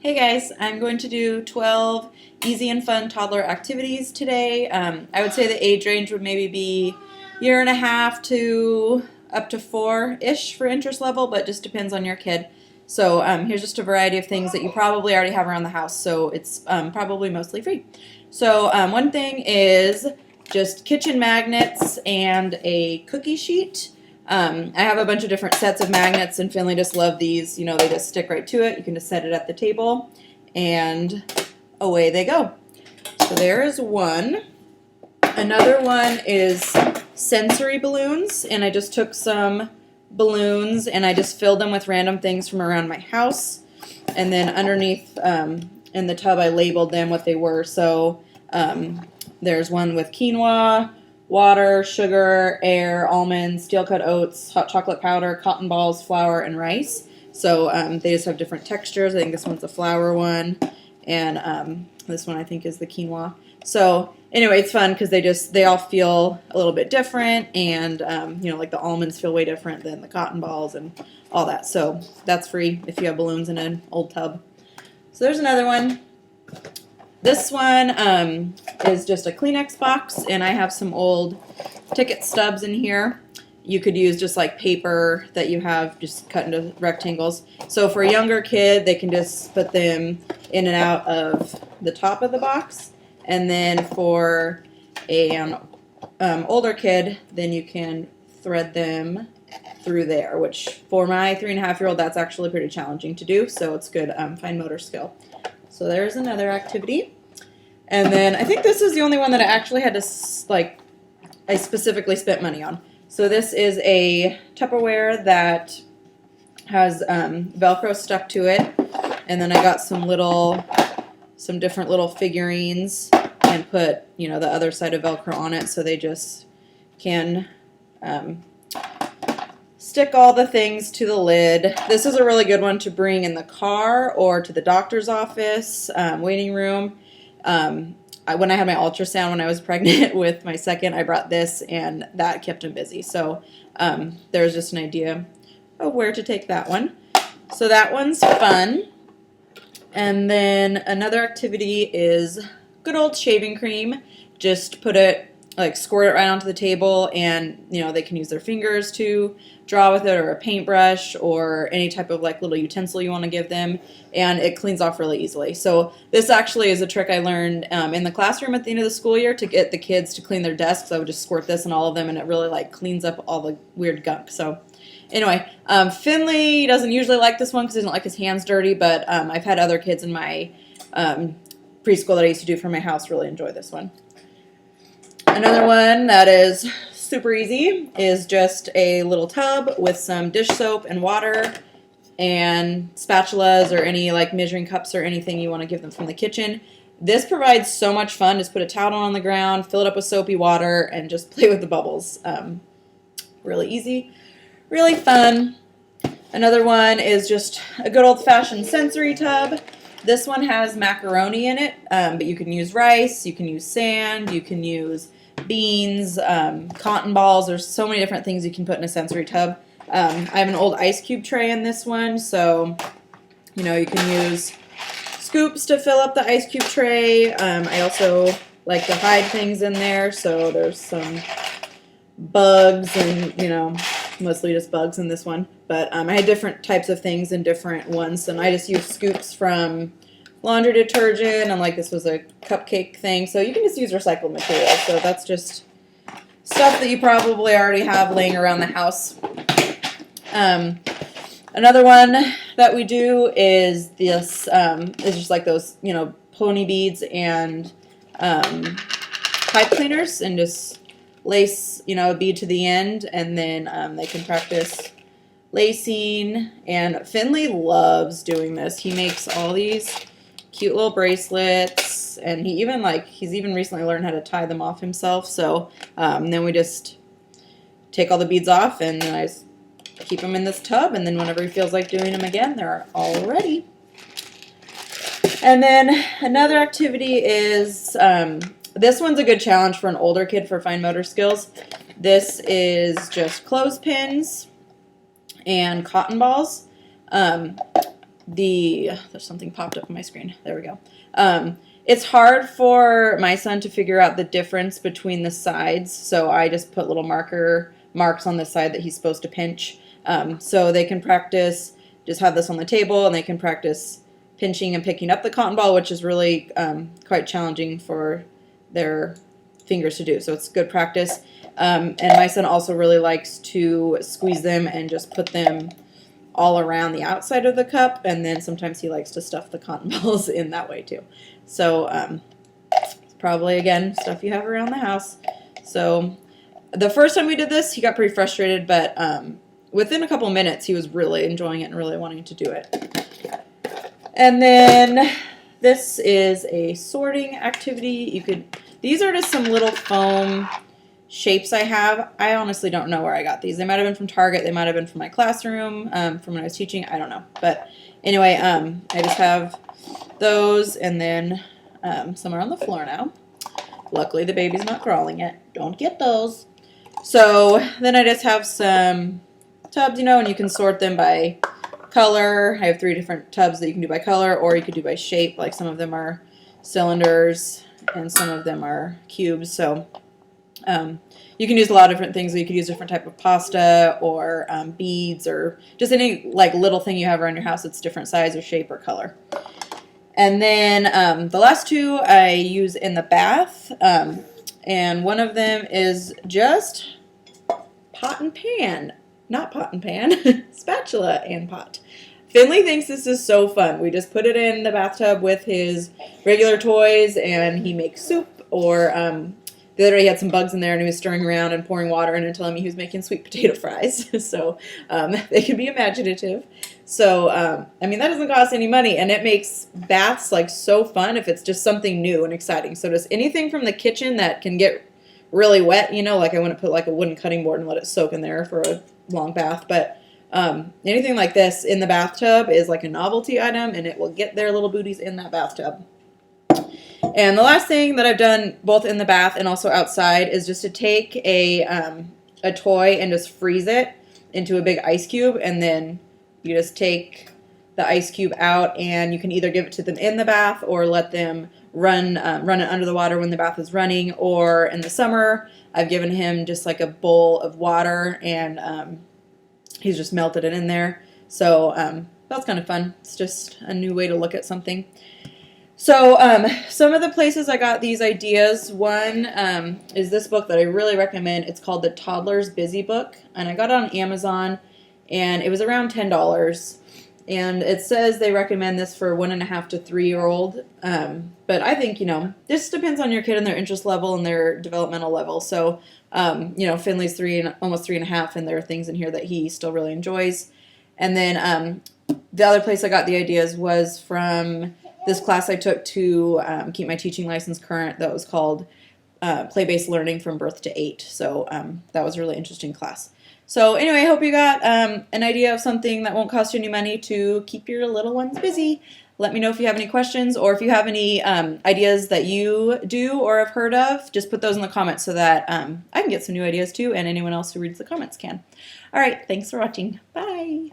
Hey guys, I'm going to do 12 easy and fun toddler activities today. I would say the age range would maybe be year and a half to up to 4-ish for interest level, but just depends on your kid. So here's just a variety of things that you probably already have around the house, so it's probably mostly free. So one thing is just kitchen magnets and a cookie sheet. I have a bunch of different sets of magnets, and Finley just loved these. You know, they just stick right to it. You can just set it at the table, and away they go. So there is one. Another one is sensory balloons, and I just took some balloons, and I just filled them with random things from around my house. And then underneath in the tub, I labeled them what they were. So there's one with quinoa, water, sugar, air, almonds, steel-cut oats, hot chocolate powder, cotton balls, flour, and rice. So they just have different textures. I think this one's a flour one, and this one I think is the quinoa. So anyway, it's fun because they all feel a little bit different, and you know, like the almonds feel way different than the cotton balls and all that. So that's free if you have balloons in an old tub. So there's another one. This one is just a Kleenex box, and I have some old ticket stubs in here. You could use just like paper that you have just cut into rectangles. So for a younger kid, they can just put them in and out of the top of the box. And then for an older kid, then you can thread them through there, which for my 3.5-year-old, that's actually pretty challenging to do. So it's good fine motor skill. So there's another activity. And then I think this is the only one that I actually had to, I specifically spent money on. So this is a Tupperware that has Velcro stuck to it. And then I got some different little figurines and put, you know, the other side of Velcro on it so they just can stick all the things to the lid. This is a really good one to bring in the car or to the doctor's office, waiting room. When I had my ultrasound when I was pregnant with my second, I brought this, and that kept him busy. So there's just an idea of where to take that one. So that one's fun. And then another activity is good old shaving cream. Just put it, squirt it right onto the table, and you know, they can use their fingers to draw with it, or a paintbrush, or any type of little utensil you want to give them, and it cleans off really easily. So this actually is a trick I learned in the classroom at the end of the school year to get the kids to clean their desks. I would just squirt this on all of them, and it really cleans up all the weird gunk. So anyway, Finley doesn't usually like this one because he doesn't like his hands dirty, but I've had other kids in my preschool that I used to do for my house really enjoy this one. Another one that is super easy is just a little tub with some dish soap and water and spatulas or any measuring cups or anything you want to give them from the kitchen. This provides so much fun. Just put a towel on the ground, fill it up with soapy water, and just play with the bubbles. Really easy, really fun. Another one is just a good old-fashioned sensory tub. This one has macaroni in it, but you can use rice, you can use sand, you can use beans, cotton balls. There's so many different things you can put in a sensory tub. I have an old ice cube tray in this one, so you know, you can use scoops to fill up the ice cube tray. I also like to hide things in there, so there's some bugs and, you know, mostly just bugs in this one. But I had different types of things in different ones, and I just used scoops from laundry detergent, and this was a cupcake thing. So you can just use recycled material. So that's just stuff that you probably already have laying around the house. Another one that we do is this, is just those, you know, pony beads and pipe cleaners, and just lace, you know, a bead to the end, and then they can practice lacing. And Finley loves doing this. He makes all these cute little bracelets, and he's even recently learned how to tie them off himself. So then we just take all the beads off, and then I just keep them in this tub, and then whenever he feels like doing them again, they're all ready. And then another activity is, this one's a good challenge for an older kid for fine motor skills. This is just clothespins and cotton balls. there's something popped up on my screen. There we go. It's hard for my son to figure out the difference between the sides, so I just put little marks on the side that he's supposed to pinch. So they can practice, just have this on the table, and they can practice pinching and picking up the cotton ball, which is really quite challenging for their fingers to do. So it's good practice. And my son also really likes to squeeze them and just put them all around the outside of the cup, and then sometimes he likes to stuff the cotton balls in that way too. So it's probably, again, stuff you have around the house. So the first time we did this, he got pretty frustrated, but within a couple minutes, he was really enjoying it and really wanting to do it. And then this is a sorting activity. These are just some little foam shapes I have. I honestly don't know where I got these. They might have been from Target. They might have been from my classroom, from when I was teaching. I don't know. But anyway, I just have those, and then some are on the floor now. Luckily, the baby's not crawling yet. Don't get those. So then I just have some tubs, and you can sort them by color. I have 3 different tubs that you can do by color, or you could do by shape. Like some of them are cylinders, and some of them are cubes. So you can use a lot of different things. You could use different type of pasta or beads, or just any like little thing you have around your house that's different size or shape or color. And then the last 2 I use in the bath, and one of them is just pot and pan. Not pot and pan, spatula and pot. Finley thinks this is so fun. We just put it in the bathtub with his regular toys, and he makes soup, or the other day he had some bugs in there, and he was stirring around and pouring water in and telling me he was making sweet potato fries. So they can be imaginative. So, I mean, that doesn't cost any money, and it makes baths like so fun if it's just something new and exciting. So just anything from the kitchen that can get really wet, like I wouldn't put like a wooden cutting board and let it soak in there for a long bath, but anything like this in the bathtub is like a novelty item, and it will get their little booties in that bathtub. And the last thing that I've done both in the bath and also outside is just to take a toy and just freeze it into a big ice cube, and then you just take the ice cube out, and you can either give it to them in the bath or let them run it under the water when the bath is running. Or in the summer, I've given him just like a bowl of water, and he's just melted it in there. So that's kind of fun. It's just a new way to look at something. So some of the places I got these ideas, one is this book that I really recommend. It's called The Toddler's Busy Book, and I got it on Amazon, and it was around $10. And it says they recommend this for 1.5 to 3-year-old. But I think, this depends on your kid and their interest level and their developmental level. So, Finley's 3 and almost 3.5, and there are things in here that he still really enjoys. And then the other place I got the ideas was from this class I took to keep my teaching license current that was called Play-Based Learning from Birth to 8. So that was a really interesting class. So anyway, I hope you got an idea of something that won't cost you any money to keep your little ones busy. Let me know if you have any questions, or if you have any ideas that you do or have heard of. Just put those in the comments so that I can get some new ideas too, and anyone else who reads the comments can. All right, thanks for watching. Bye.